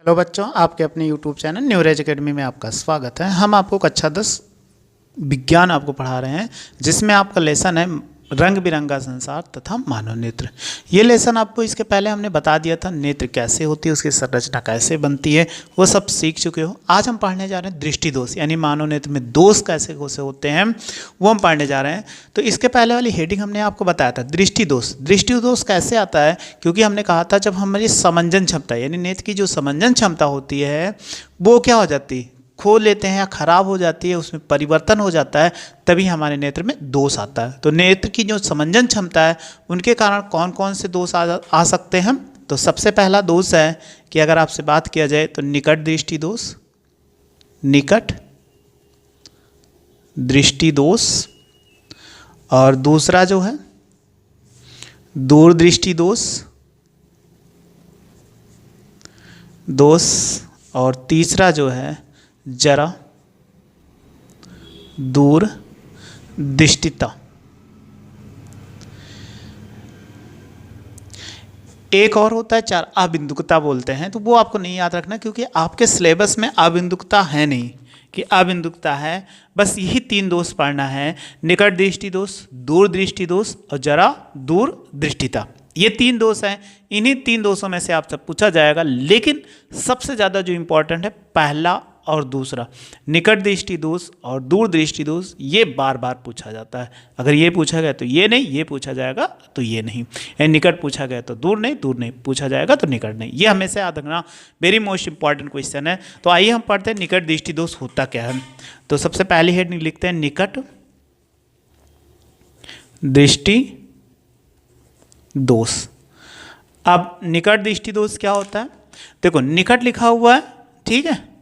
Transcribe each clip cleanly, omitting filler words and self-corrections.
Hello बच्चों, आपके अपने YouTube चैनल न्यूरेज एकेडमी में आपका स्वागत है। हम आपको कक्षा 10 विज्ञान आपको पढ़ा रहे हैं, जिसमें आपका लेसन है रंग बिरंगा संसार तथा मानव नेत्र। ये लेसन आपको इसके पहले हमने बता दिया था, नेत्र कैसे होती है, उसकी संरचना कैसे बनती है, वो सब सीख चुके हो। आज हम पढ़ने जा रहे हैं दृष्टि दोष, यानी मानव नेत्र में दोष कैसे कैसे होते हैं वो हम पढ़ने जा रहे हैं। तो इसके पहले वाली हेडिंग हमने आपको बताया था दृष्टि दोष। दृष्टि दोष कैसे आता है, क्योंकि हमने कहा था जब हमारी समंजन क्षमता यानी नेत्र की जो समंजन क्षमता होती है वो क्या हो जाती है, खो लेते हैं या खराब हो जाती है, उसमें परिवर्तन हो जाता है, तभी हमारे नेत्र में दोष आता है। तो नेत्र की जो समंजन क्षमता है उनके कारण कौन कौन से दोष आ सकते हैं। तो सबसे पहला दोष है कि अगर आपसे बात किया जाए तो निकट दृष्टि दोष, निकट दृष्टि दोष, और दूसरा जो है दूर दृष्टि दोष, और तीसरा जो है जरा दूर दृष्टिता। एक और होता है चार अबिंदुकता बोलते हैं, तो वो आपको नहीं याद रखना, क्योंकि आपके सिलेबस में अबिंदुकता है नहीं कि अबिंदुकता है। बस यही तीन दोष पढ़ना है, निकट दृष्टि दोष, दूर दृष्टि दोष और जरा दूर दृष्टिता। ये तीन दोष हैं, इन्हीं तीन दोषों में से आपसे पूछा जाएगा। लेकिन सबसे ज़्यादा जो इम्पोर्टेंट है पहला और दूसरा, निकट दृष्टि दोष और दूर दृष्टि दोष, ये बार बार पूछा जाता है। अगर ये पूछा गया तो ये नहीं, ये पूछा जाएगा तो ये नहीं, यानी निकट पूछा गया तो दूर नहीं, दूर नहीं पूछा जाएगा तो निकट नहीं। ये हमेशा याद रखना, वेरी मोस्ट इंपॉर्टेंट क्वेश्चन है। तो आइए हम पढ़ते हैं निकट दृष्टि दोष होता क्या है। तो सबसे पहली हेडिंग लिखते हैं निकट दृष्टि दोष। अब निकट दृष्टि दोष क्या होता है, देखो निकट लिखा हुआ है, ठीक है,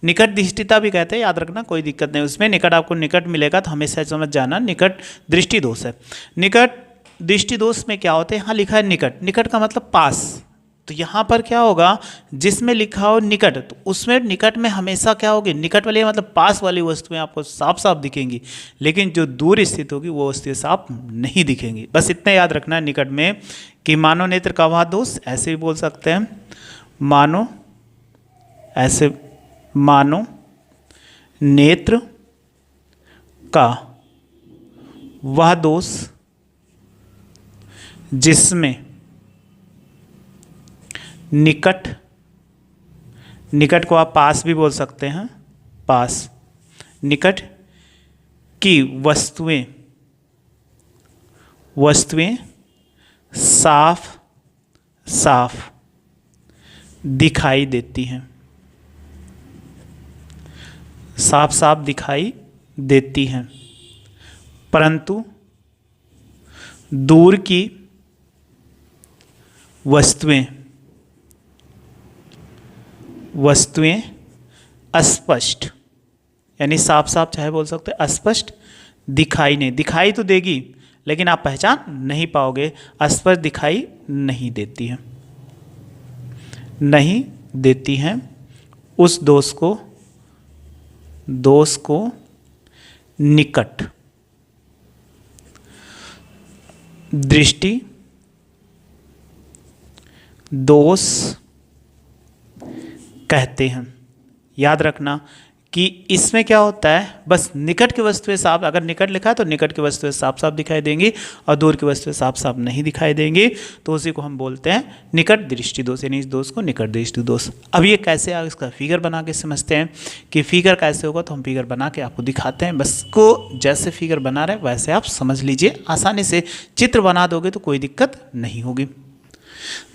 निकट दृष्टिता भी कहते हैं, याद रखना, कोई दिक्कत नहीं उसमें। निकट आपको निकट मिलेगा तो हमेशा समझ जाना निकट दृष्टि दोष है। निकट दृष्टि दोष में क्या होते हैं, यहाँ लिखा है निकट, निकट का मतलब पास, तो यहाँ पर क्या होगा, जिसमें लिखा हो निकट तो उसमें निकट में हमेशा क्या होगी, निकट वाली मतलब पास वाली वस्तुएं आपको साफ साफ दिखेंगी, लेकिन जो दूर स्थित होगी वो वस्तुएं साफ नहीं दिखेंगी। बस इतना याद रखना है निकट में कि मानव नेत्र का वह दोष, ऐसे भी बोल सकते हैं मानो, ऐसे मानो नेत्र का वह दोष जिसमें निकट, निकट को आप पास भी बोल सकते हैं, पास, निकट की वस्तुएं साफ साफ दिखाई देती हैं, साफ साफ दिखाई देती हैं, परंतु दूर की वस्तुएं अस्पष्ट, यानी साफ साफ चाहे बोल सकते हैं अस्पष्ट दिखाई नहीं, दिखाई तो देगी लेकिन आप पहचान नहीं पाओगे, अस्पष्ट दिखाई नहीं देती हैं, नहीं देती हैं। उस दोष को निकट दृष्टि दोष कहते हैं। याद रखना कि इसमें क्या होता है, बस निकट की वस्तुएं साफ, अगर निकट लिखा है तो निकट की वस्तुएं साफ साफ दिखाई देंगी और दूर की वस्तुएं साफ साफ नहीं दिखाई देंगी, तो उसी को हम बोलते हैं निकट दृष्टि दोष, यानी इस दोष को निकट दृष्टि दोष। अब ये कैसे आगे इसका फिगर बना के समझते हैं कि फिगर कैसे होगा, तो हम फिगर बना के आपको दिखाते हैं। बस को जैसे फिगर बना रहे वैसे आप समझ लीजिए, आसानी से चित्र बना दोगे तो कोई दिक्कत नहीं होगी।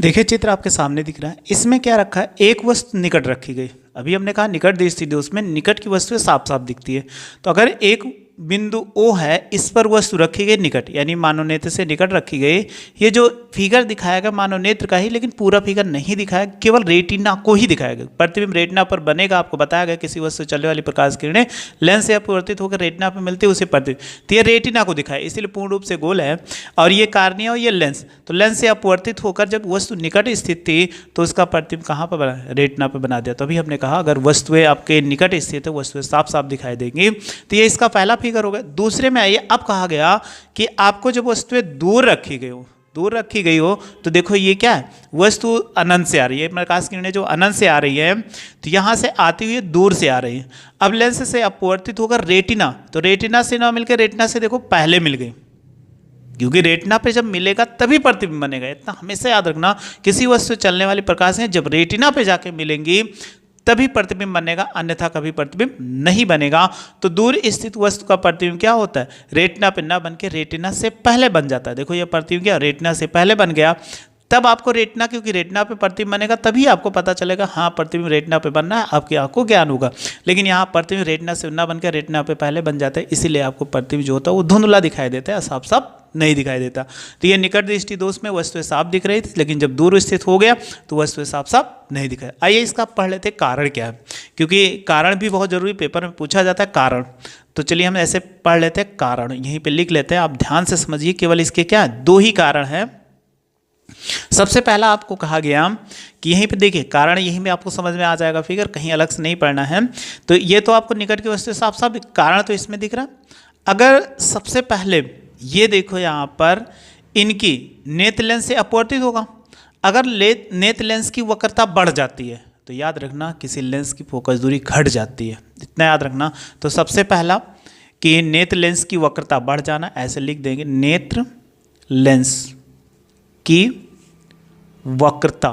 देखिए चित्र आपके सामने दिख रहा है, इसमें क्या रखा है, एक वस्तु निकट रखी गई। अभी हमने कहा निकट दृष्टि दोष में निकट की वस्तुएं साफ साफ दिखती है, तो अगर एक बिंदु O है, इस पर वस्तु रखी गई निकट, यानी मानव नेत्र से निकट रखी गई। ये जो फिगर दिखाएगा मानव नेत्र का ही, लेकिन पूरा फिगर नहीं दिखाएगा, केवल रेटिना को ही दिखाएगा। प्रतिबिंब रेटिना पर बनेगा, आपको बताया गया किसी वस्तु से चलने वाली प्रकाश किरणें लेंस से अपवर्तित होकर रेटिना पर मिलती है, उसे प्रतिबिंब, तो ये रेटिना को दिखाए, इसलिए पूर्ण रूप से गोल है। और ये कार्निया और ये लेंस, तो लेंस से अपवर्तित होकर जब वस्तु निकट स्थित थी तो उसका प्रतिबिंब कहाँ पर बना, रेटिना पर बना दिया। तो अभी हमने कहा अगर वस्तुएं आपके निकट स्थित है, वस्तुएं साफ साफ दिखाई देंगी, तो ये इसका पहला फिगर हो गया। दूसरे में आइए, अब कहा गया कि आपको जब वस्तुएं दूर रखी गई हो, दूर रखी गई हो तो देखो ये क्या है, वस्तु अनंत से आ रही है, प्रकाश किरणें जो अनंत से आ रही है तो यहाँ से आती हुई दूर से आ रही है। अब लेंस से अपवर्तित होकर रेटिना, तो रेटिना से ना मिलकर रेटिना से देखो पहले मिल गई, क्योंकि रेटिना पे जब मिलेगा तभी प्रतिबिंब बनेगा। इतना हमेशा याद रखना, किसी वस्तु से चलने वाली प्रकाश है जब रेटिना पे जाके मिलेंगी तभी प्रतिबिंब बनेगा, अन्यथा कभी प्रतिबिंब नहीं बनेगा। तो दूर स्थित वस्तु का प्रतिबिंब क्या होता है, रेटिना पे ना बन के रेटिना से पहले बन जाता है। देखो ये प्रतिबिंब क्या रेटिना से पहले बन गया, तब आपको रेटिना, क्योंकि रेटिना पे प्रतिबिंब बनेगा तभी आपको पता चलेगा हाँ प्रतिबिंब रेटिना पे बनना है, आपकी आंख को ज्ञान होगा। लेकिन यहाँ प्रतिबिंब रेटिना से ना बनकर रेटिना पे पहले बन जाता है, इसीलिए आपको प्रतिबिंब जो होता है वो धुंधला दिखाई देता है, साफ साफ नहीं दिखाई देता। तो ये निकट दृष्टि दोष में वस्तुएं साफ दिख रही थी, लेकिन जब दूर स्थित हो गया तो वस्तुएं साफ साफ नहीं दिखाई। आइए इसका पढ़ लेते कारण क्या है, क्योंकि कारण भी बहुत जरूरी, पेपर में पूछा जाता है कारण। तो चलिए हम ऐसे पढ़ लेते हैं कारण, यहीं पे लिख लेते हैं, आप ध्यान से समझिए। केवल इसके क्या दो ही कारण हैं। सबसे पहला आपको कहा गया कि यहीं पे देखिए कारण, यहीं में आपको समझ में आ जाएगा फिगर, कहीं अलग से नहीं पढ़ना है। तो ये तो आपको निकट की वस्तु साफ साफ कारण तो इसमें दिख रहा। अगर सबसे पहले ये देखो यहाँ पर इनकी नेत्र लेंस से अपवर्तित होगा, अगर नेत्र लेंस की वक्रता बढ़ जाती है तो याद रखना किसी लेंस की फोकस दूरी घट जाती है, इतना याद रखना। तो सबसे पहला कि नेत्र लेंस की वक्रता बढ़ जाना, ऐसे लिख देंगे, नेत्र लेंस की वक्रता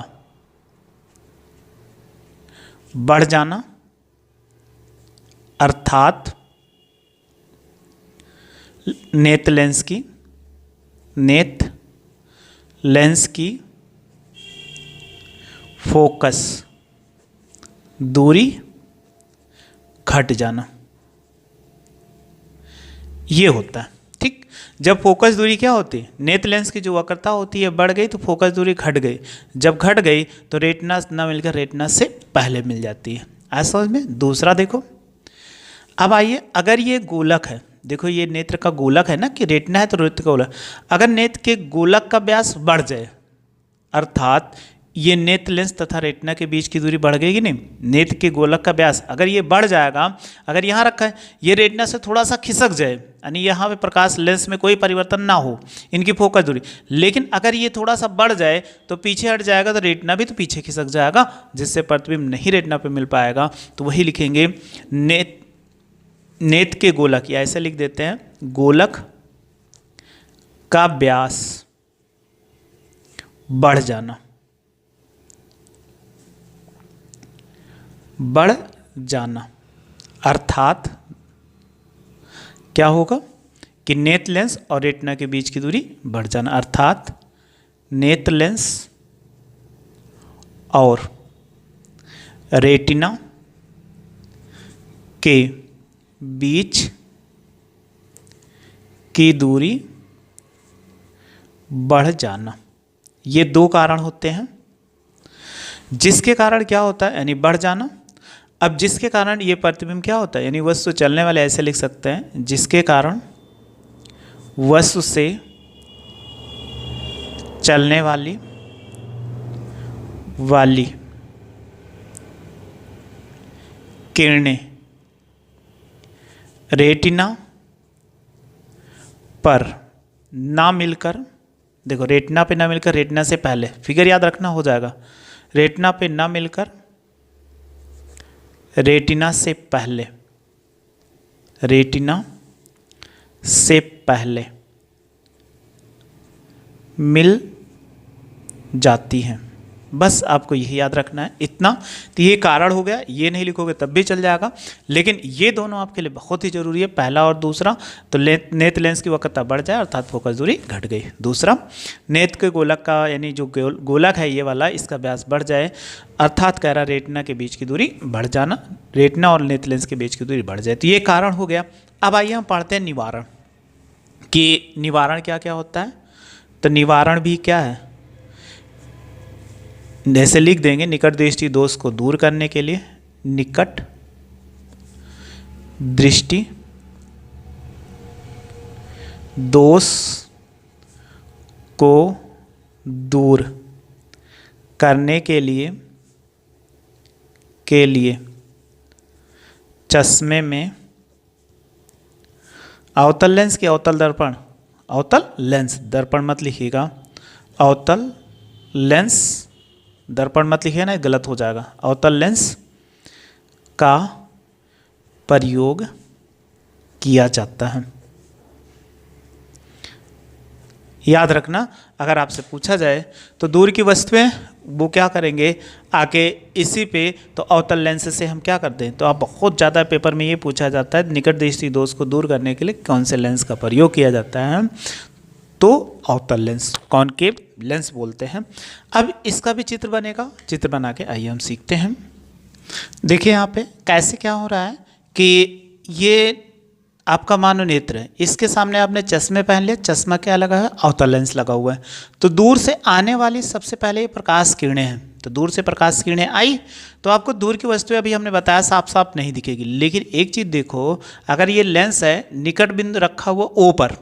बढ़ जाना, अर्थात नेत्र लेंस की फोकस दूरी घट जाना, ये होता है। ठीक, जब फोकस दूरी क्या होती है, नेत्र लेंस की जो वक्रता होती है बढ़ गई तो फोकस दूरी घट गई, जब घट गई तो रेटिना ना मिलकर रेटिना से पहले मिल जाती है। ऐसा समझ में। दूसरा देखो, अब आइए, अगर ये गोलक है, देखो ये नेत्र का गोलक है ना, कि रेटिना है तो नेत्र का गोलक, अगर नेत्र के गोलक का व्यास बढ़ जाए, अर्थात ये नेत्र लेंस तथा रेटिना के बीच की दूरी बढ़ गई कि नहीं, नेत्र के गोलक का व्यास अगर ये बढ़ जाएगा, अगर यहाँ रखा है, ये रेटिना से थोड़ा सा खिसक जाए, यानी यहाँ पे प्रकाश लेंस में कोई परिवर्तन ना हो इनकी फोकस दूरी, लेकिन अगर ये थोड़ा सा बढ़ जाए तो पीछे हट जाएगा, तो रेटिना भी तो पीछे खिसक जाएगा, जिससे प्रतिबिंब नहीं रेटिना पे मिल पाएगा। तो वही लिखेंगे नेत्र के गोलक, या ऐसे लिख देते हैं, गोलक का व्यास बढ़ जाना, बढ़ जाना, अर्थात क्या होगा कि नेत्र लेंस और रेटिना के बीच की दूरी बढ़ जाना, अर्थात नेत्र लेंस और रेटिना के बीच की दूरी बढ़ जाना। ये दो कारण होते हैं, जिसके कारण क्या होता है, यानी बढ़ जाना। अब जिसके कारण ये प्रतिबिंब क्या होता है, यानी वस्तु चलने वाले, ऐसे लिख सकते हैं, जिसके कारण वस्तु से चलने वाली किरणें रेटिना पर ना मिलकर, देखो रेटिना पे ना मिलकर रेटिना से पहले, फिगर याद रखना हो जाएगा, रेटिना पे ना मिलकर रेटिना से पहले, रेटिना से पहले मिल जाती हैं। बस आपको यही याद रखना है, इतना। तो ये कारण हो गया, ये नहीं लिखोगे तब भी चल जाएगा, लेकिन ये दोनों आपके लिए बहुत ही जरूरी है, पहला और दूसरा। तो नेत्र लेंस की वक्रता बढ़ जाए अर्थात फोकस दूरी घट गई। दूसरा, नेत्र के गोलक का, यानी जो गोलक है ये वाला, इसका व्यास बढ़ जाए, अर्थात कह रहा रेटिना के बीच की दूरी बढ़ जाना, रेटिना और नेत्र लेंस के बीच की दूरी बढ़ जाए। तो ये कारण हो गया। अब आइए हम पढ़ते हैं निवारण, कि निवारण क्या क्या होता है। तो निवारण भी क्या है, जैसे लिख देंगे, निकट दृष्टि दोष को दूर करने के लिए, निकट दृष्टि दोष को दूर करने के लिए चश्मे में अवतल लेंस के अवतल दर्पण, अवतल लेंस, दर्पण मत लिखिएगा, अवतल लेंस, दर्पण मत लिखिए ना, गलत हो जाएगा। अवतल लेंस का प्रयोग किया जाता है। याद रखना, अगर आपसे पूछा जाए तो दूर की वस्तुएं वो क्या करेंगे आके इसी पे, तो अवतल लेंस से हम क्या करते हैं, तो आप बहुत ज़्यादा पेपर में ये पूछा जाता है निकट दृष्टि दोष को दूर करने के लिए कौन से लेंस का प्रयोग किया जाता है, तो अवतल लेंस, कॉनकेव लेंस बोलते हैं। अब इसका भी चित्र बनेगा, चित्र बना के आइए हम सीखते हैं। देखिए यहाँ पे कैसे क्या हो रहा है कि ये आपका मानव नेत्र है, इसके सामने आपने चश्मे पहन लिया, चश्मा क्या लगा है, अवतल लेंस लगा हुआ है। तो दूर से आने वाली सबसे पहले ये प्रकाश किरणें हैं, तो दूर से प्रकाश किरणें आई तो आपको दूर की वस्तुएं अभी हमने बताया साफ साफ नहीं दिखेगी। लेकिन एक चीज़ देखो, अगर ये लेंस है निकट बिंदु रखा हुआ ओ पर,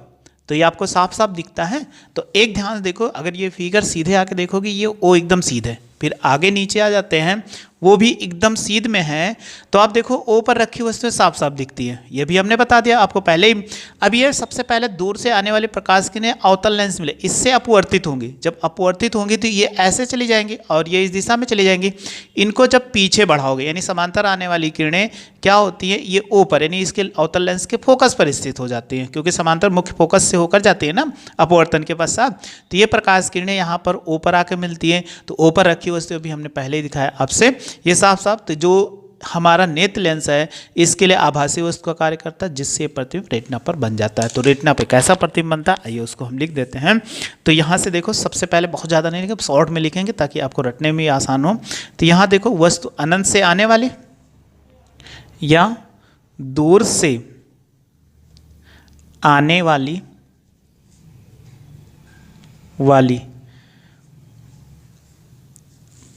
तो ये आपको साफ साफ दिखता है। तो एक ध्यान से देखो, अगर ये फिगर सीधे आके देखोगे ये ओ एकदम सीधे, फिर आगे नीचे आ जाते हैं वो भी एकदम सीध में है, तो आप देखो ओ पर रखी वस्तुएं साफ साफ दिखती है, ये भी हमने बता दिया आपको पहले ही। अब ये सबसे पहले दूर से आने वाले प्रकाश किरणें अवतल लेंस मिले, इससे अपवर्तित होंगी, जब अपवर्तित होंगी तो ये ऐसे चली जाएंगी और ये इस दिशा में चली जाएंगी। इनको जब पीछे बढ़ाओगे यानी समांतर आने वाली किरणें क्या होती है, ये ओ पर यानी इसके अवतल लेंस के फोकस पर स्थित हो जाती हैं, क्योंकि समांतर मुख्य फोकस से होकर जाती है ना अपवर्तन के पश्चात। तो ये प्रकाश किरणें यहाँ पर ओ पर आकर मिलती हैं, तो ओ पर रखी वस्तु अभी हमने पहले ही दिखाया आपसे, ये साफ साफ। तो जो हमारा नेत्र लेंस है इसके लिए आभासी वस्तु का कार्य करता है, जिससे प्रतिबिंब रेटिना पर बन जाता है। तो रेटिना पर कैसा प्रतिबिंब बनता है आइए उसको हम लिख देते हैं। तो यहाँ से देखो, सबसे पहले बहुत ज़्यादा नहीं लिखेंगे, शॉर्ट में लिखेंगे ताकि आपको रटने में आसान हो। तो यहाँ देखो, वस्तु अनंत से आने वाली या दूर से आने वाली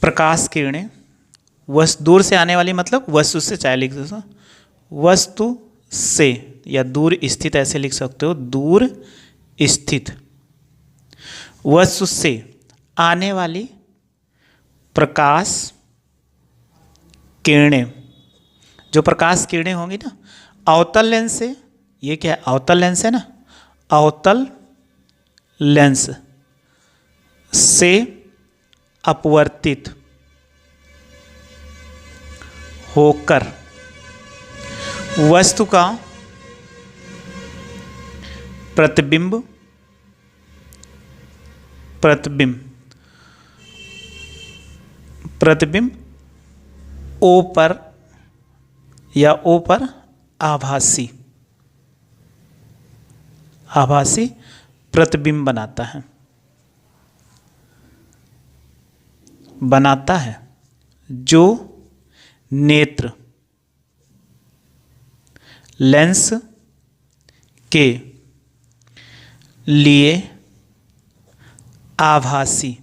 प्रकाश किरणें, वस्तु दूर से आने वाली मतलब वस्तु से, चाहे लिख दो वस्तु से या दूर स्थित, ऐसे लिख सकते हो, दूर स्थित वस्तु से आने वाली प्रकाश किरणें, जो प्रकाश किरणें होंगी ना अवतल लेंस से, ये क्या है अवतल लेंस है ना, अवतल लेंस से अपवर्तित होकर वस्तु का प्रतिबिंब ओ पर या ओ पर आभासी प्रतिबिंब बनाता है जो नेत्र लेंस के लिए आभासी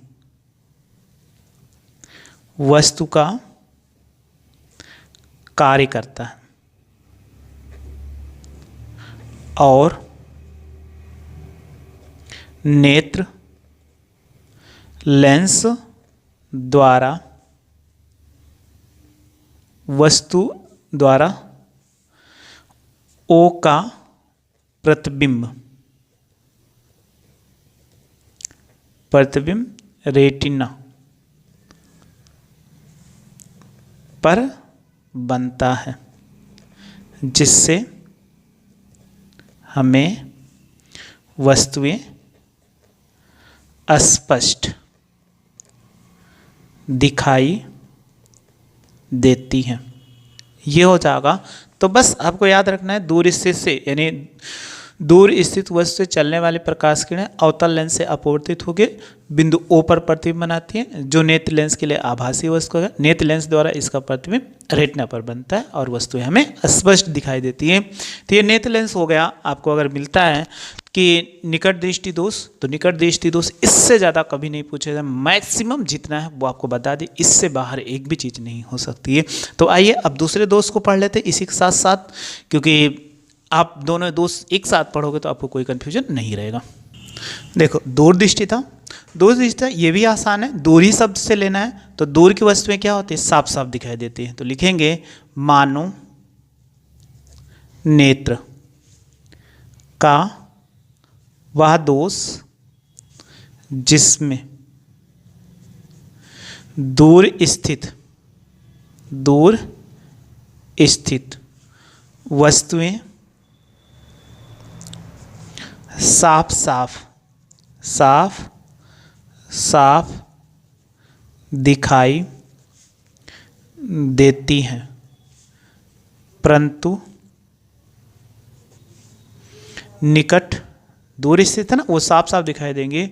वस्तु का कार्य करता है और नेत्र लेंस द्वारा वस्तु द्वारा ओ का प्रतिबिंब रेटिना पर बनता है, जिससे हमें वस्तुएं स्पष्ट दिखाई देती हैं। ये हो जाएगा। तो बस आपको याद रखना है, दूर स्थित से यानी दूर स्थित वस्तु से चलने वाली प्रकाश किरणें अवतल लेंस से अपवर्तित होकर बिंदु ओ पर प्रतिबिंब बनाती हैं, जो नेत्र लेंस के लिए आभासी वस्तु है। नेत्र लेंस द्वारा इसका प्रतिबिंब रेटिना पर बनता है और वस्तुएं हमें स्पष्ट दिखाई देती हैं। तो ये नेत्र लेंस हो गया। आपको अगर मिलता है कि निकट दृष्टि दोष, तो निकट दृष्टि दोष इससे ज़्यादा कभी नहीं पूछे जाए, मैक्सिमम जितना है वो आपको बता दें, इससे बाहर एक भी चीज़ नहीं हो सकती है। तो आइए अब दूसरे दोष को पढ़ लेते हैं इसी के साथ साथ, क्योंकि आप दोनों दोष एक साथ पढ़ोगे तो आपको कोई कन्फ्यूजन नहीं रहेगा। देखो, दूरदृष्टिता, दूरदृष्टिता ये भी आसान है, दूर ही शब्द से लेना है। तो दूर की वस्तुएं क्या होती है, साफ साफ दिखाई देती हैं। तो लिखेंगे मानव नेत्र का वह दोष जिसमें दूर स्थित वस्तुएं साफ साफ दिखाई देती हैं, परंतु निकट, दूर स्थित है ना, वो साफ साफ दिखाई देंगे,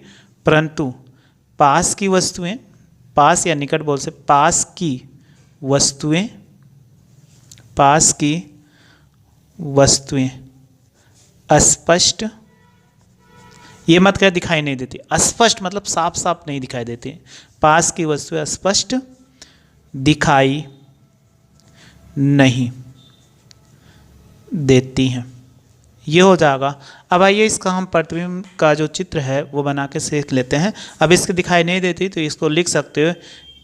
परंतु पास की वस्तुएं, पास या निकट बोल से, पास की वस्तुएं अस्पष्ट, ये मत कह दिखाई नहीं देती, अस्पष्ट मतलब साफ साफ नहीं दिखाई देती, पास की वस्तुएं अस्पष्ट दिखाई नहीं देती हैं। ये हो जाएगा। अब आइए इसका हम प्रतिबिंब का जो चित्र है वो बना के सीख लेते हैं। अब इसके दिखाई नहीं देती तो इसको लिख सकते हो,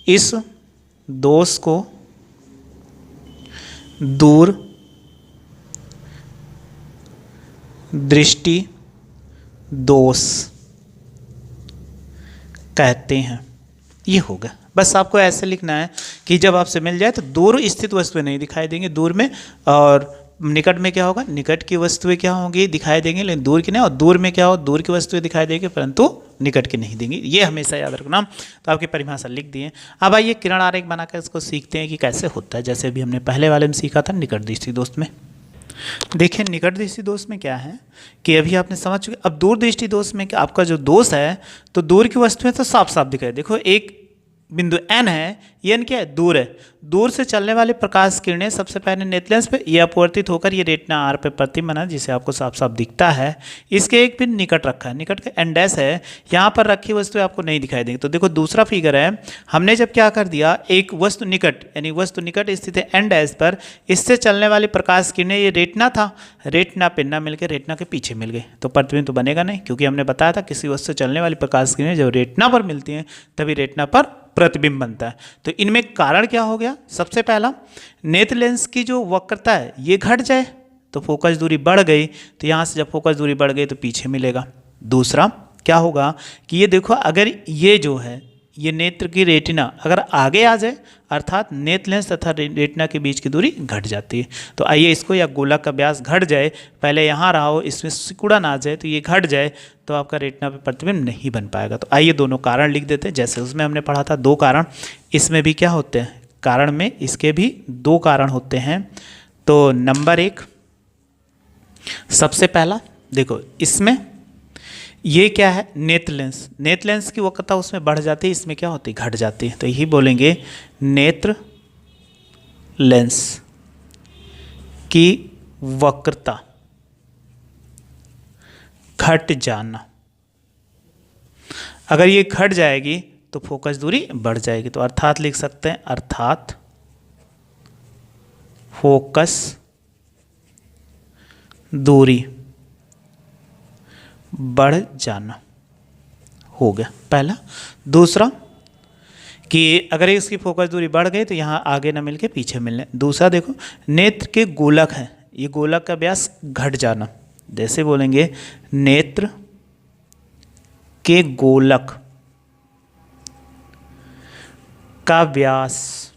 इस दोष को दूर दृष्टि दोष कहते हैं। ये होगा। बस आपको ऐसे लिखना है कि जब आपसे मिल जाए तो दूर स्थित वस्तुएं नहीं दिखाई देंगी दूर में, और निकट में क्या होगा, निकट की वस्तुएं क्या होंगी, दिखाई देंगी, लेकिन दूर की नहीं, और दूर में क्या हो, दूर की वस्तुएं दिखाई देंगी परंतु निकट की नहीं देंगी। ये हमेशा याद रखना। तो आपकी परिभाषा लिख दिए। अब आइए किरण आरेख बनाकर इसको सीखते हैं कि कैसे होता है, जैसे भी हमने पहले वाले में सीखा था निकट दृष्टि दोष में। देखिए निकट दृष्टि दोष में क्या है कि अभी आपने समझ चुके। अब दूर दृष्टि दोष में आपका जो दोष है, तो दूर की वस्तुएं तो साफ साफ दिखाई। देखो एक बिंदु n है, ये n क्या है, दूर है। दूर से चलने वाली प्रकाश किरणें सबसे पहले नेत्र लेंस पे ये अपवर्तित होकर ये रेटिना आर पे प्रतिबिंब बना, जिसे आपको साफ साफ दिखता है। इसके एक बिंदु निकट रखा है, निकट का n डैश है, यहाँ पर रखी वस्तु आपको नहीं दिखाई देंगी। तो देखो दूसरा फिगर है, हमने जब क्या कर दिया, एक वस्तु निकट यानी वस्तु निकट स्थित है n डैश पर, इससे चलने वाली प्रकाश किरणें, ये रेटिना था, रेटिना पे ना मिलकर रेटिना के पीछे मिल गए, तो प्रतिबिंब तो बनेगा नहीं, क्योंकि हमने बताया था किसी वस्तु से चलने वाली प्रकाश किरणें जब रेटिना पर मिलती हैं तभी रेटिना पर प्रतिबिंब बनता है। तो इनमें कारण क्या हो गया, सबसे पहला नेत्र लेंस की जो वक्रता है ये घट जाए तो फोकस दूरी बढ़ गई, तो यहाँ से जब फोकस दूरी बढ़ गई तो पीछे मिलेगा। दूसरा क्या होगा कि ये देखो, अगर ये जो है ये नेत्र की रेटिना अगर आगे आ जाए, अर्थात नेत्र लेंस तथा रेटिना के बीच की दूरी घट जाती है। तो आइए इसको, या गोलक का व्यास घट जाए, पहले यहाँ रहा हो, इसमें सिकुड़न आ जाए तो ये घट जाए, तो आपका रेटिना पे प्रतिबिंब नहीं बन पाएगा। तो आइए दोनों कारण लिख देते हैं, जैसे उसमें हमने पढ़ा था दो कारण, इसमें भी क्या होते हैं, कारण में इसके भी दो कारण होते हैं। तो नंबर एक, सबसे पहला देखो इसमें ये क्या है, नेत्र लेंस, नेत्र लेंस की वक्रता उसमें बढ़ जाती है, इसमें क्या होती है, घट जाती है। तो यही बोलेंगे नेत्र लेंस की वक्रता घट जाना। अगर ये घट जाएगी तो फोकस दूरी बढ़ जाएगी, तो अर्थात लिख सकते हैं, अर्थात फोकस दूरी बढ़ जाना हो गया पहला। दूसरा कि अगर इसकी फोकस दूरी बढ़ गई तो यहाँ आगे ना मिलके पीछे मिलने। दूसरा देखो, नेत्र के गोलक है, ये गोलक का व्यास घट जाना, जैसे बोलेंगे नेत्र के गोलक का व्यास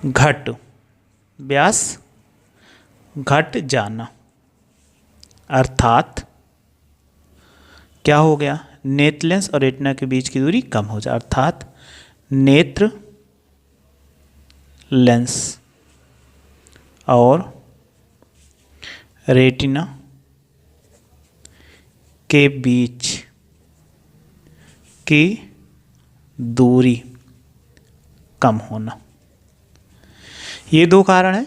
घट जाना, अर्थात क्या हो गया, नेत्र लेंस और रेटिना के बीच की दूरी कम हो जाए, अर्थात नेत्र लेंस और रेटिना के बीच की दूरी कम होना। ये दो कारण हैं।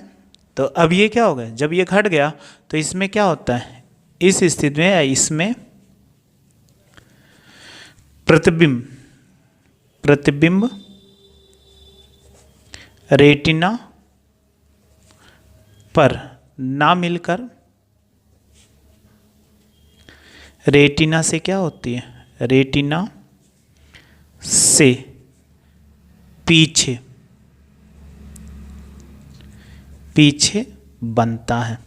तो अब ये क्या होगा, जब ये घट गया तो इसमें क्या होता है, इस स्थिति में या इसमें प्रतिबिंब रेटिना पर ना मिलकर रेटिना से क्या होती है, रेटिना से पीछे बनता है,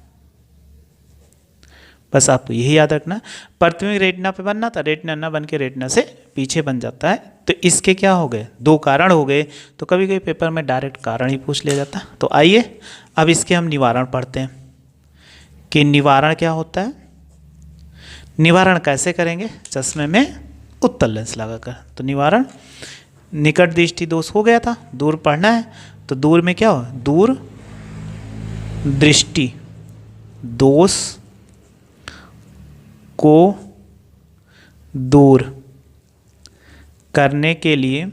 बस आपको यही याद रखना। प्रतिबिंब रेटिना पे बनना था, रेटिना ना बन के रेटिना से पीछे बन जाता है। तो इसके क्या हो गए, दो कारण हो गए। तो कभी कभी पेपर में डायरेक्ट कारण ही पूछ लिया जाता। तो आइए अब इसके हम निवारण पढ़ते हैं कि निवारण क्या होता है। निवारण कैसे करेंगे, चश्मे में उत्तल लेंस लगाकर। तो निवारण, निकट दृष्टि दोष हो गया था, दूर पढ़ना है। तो दूर में क्या हो, दूर दृष्टि दोष को दूर करने के लिए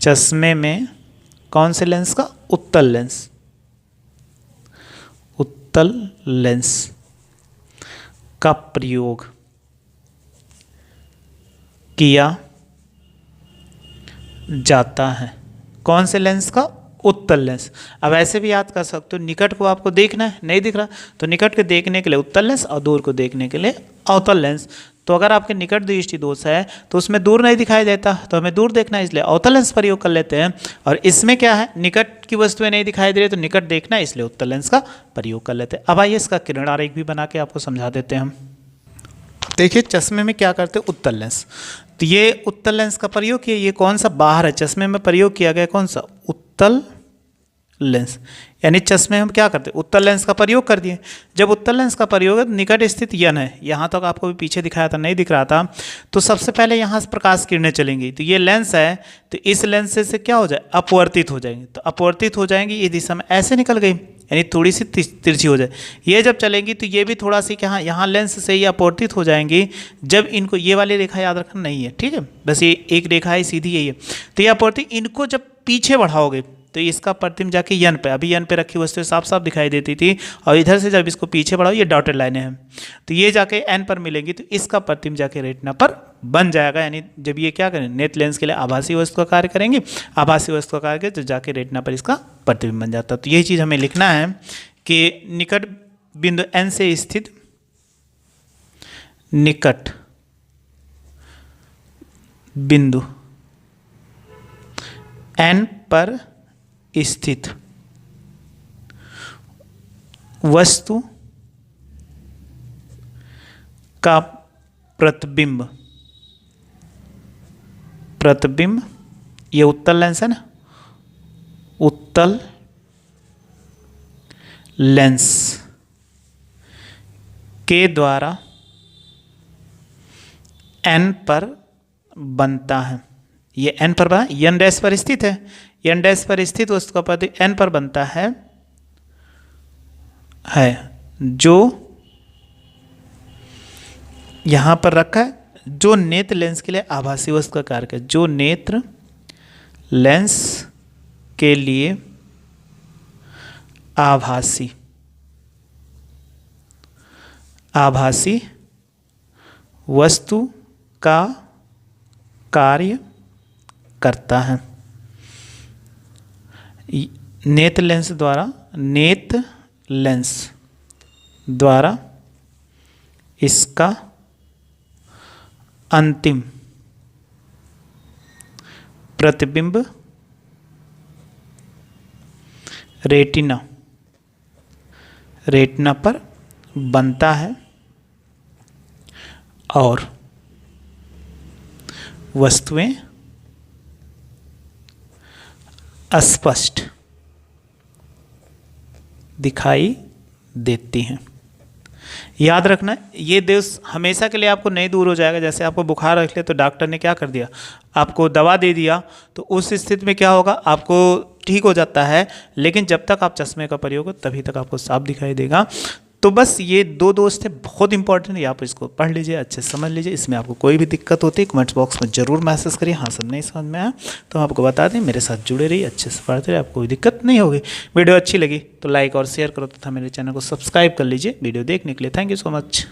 चश्मे में कौन से लेंस का, उत्तल लेंस, उत्तल लेंस का प्रयोग किया जाता है। कौन से लेंस का, उत्तल लेंस। अब ऐसे भी याद कर सकते हो, निकट को आपको देखना है, नहीं दिख रहा, तो निकट के देखने के लिए उत्तल लेंस और दूर को देखने के लिए अवतल लेंस। तो अगर आपके निकट दृष्टि दोष है तो उसमें दूर नहीं दिखाई देता, तो हमें दूर देखना है, इसलिए अवतल लेंस प्रयोग कर लेते हैं। और इसमें क्या है, निकट की वस्तुएं नहीं दिखाई दे रही तो निकट देखना है, इसलिए उत्तल लेंस का प्रयोग कर लेते हैं। अब आइए इसका किरण आरेख भी बना के आपको समझा देते हैं हम। देखिए चश्मे में क्या करते हैं, उत्तल लेंस। तो ये उत्तल लेंस का प्रयोग किया, ये कौन सा बाहर है, चश्मे में प्रयोग किया गया कौन सा, उत्तल लेंस। यानी चश्मे हम क्या करते हैं, उत्तल लेंस का प्रयोग कर दिए। जब उत्तल लेंस का प्रयोग है, निकट स्थित यन है, यहाँ तक आपको भी पीछे दिखाया था, नहीं दिख रहा था। तो सबसे पहले यहाँ से प्रकाश किरणें चलेंगी। तो ये लेंस है, तो इस लेंस से क्या हो जाए, अपवर्तित हो जाएंगे। तो अपवर्तित हो जाएंगी, ये दिशा में ऐसे निकल गई, यानी थोड़ी सी तिरछी हो जाए। ये जब चलेंगी तो ये भी थोड़ा सी यहाँ लेंस से ये अपवर्तित हो जाएंगी। जब इनको, ये वाली रेखा याद रखना नहीं है, ठीक है, बस ये एक रेखा है सीधी, यही है। तो ये अपवर्तित, इनको जब पीछे बढ़ाओगे तो इसका प्रतिबिंब जाके यन पे, अभी यन पे रखी वस्तु साफ साफ दिखाई देती थी, और इधर से जब इसको पीछे बढ़ाओ, ये डॉटेड लाइनें हैं, तो ये जाके एन पर मिलेंगी, तो इसका प्रतिबिंब जाके रेटिना पर बन जाएगा। यानी जब ये क्या करें, नेत्र लेंस के लिए आभासी वस्तु का कार्य करेंगे, आभासी वस्तु का कार्य तो जाके रेटिना पर इसका प्रतिबिंब बन जाता है। तो यही चीज़ हमें लिखना है कि निकट बिंदु एन से स्थित, निकट बिंदु एन पर स्थित वस्तु का प्रतिबिंब, प्रतिबिंब, ये उत्तल लेंस है ना, उत्तल लेंस के द्वारा एन पर बनता है। ये एन पर बना, एन डैश पर स्थित है, एन डैश पर स्थित वस्तु का प्रतिबिंब एन पर बनता है जो यहां पर रखा है, जो नेत्र लेंस के लिए आभासी वस्तु का कार्य है, जो नेत्र लेंस के लिए आभासी वस्तु का कार्य करता है। नेत्र लेंस द्वारा इसका अंतिम प्रतिबिंब रेटिना पर बनता है और वस्तुएं अस्पष्ट दिखाई देती हैं। याद रखना, ये दोष हमेशा के लिए आपको नहीं दूर हो जाएगा। जैसे आपको बुखार रख लिया तो डॉक्टर ने क्या कर दिया, आपको दवा दे दिया, तो उस स्थिति में क्या होगा, आपको ठीक हो जाता है, लेकिन जब तक आप चश्मे का प्रयोग हो तभी तक आपको साफ दिखाई देगा। तो बस ये दो दोष थे, बहुत इंपॉर्टेंट है, आप इसको पढ़ लीजिए, अच्छे से समझ लीजिए। इसमें आपको कोई भी दिक्कत होती है कमेंट्स बॉक्स में जरूर मैसेज करिए, हाँ सब नहीं समझ में आया तो हम आपको बता दें, मेरे साथ जुड़े रहिए, अच्छे से पढ़ते रहिए, आपको कोई दिक्कत नहीं होगी। वीडियो अच्छी लगी तो लाइक और शेयर करो तथा मेरे चैनल को सब्सक्राइब कर लीजिए। वीडियो देखने के लिए थैंक यू सो मच।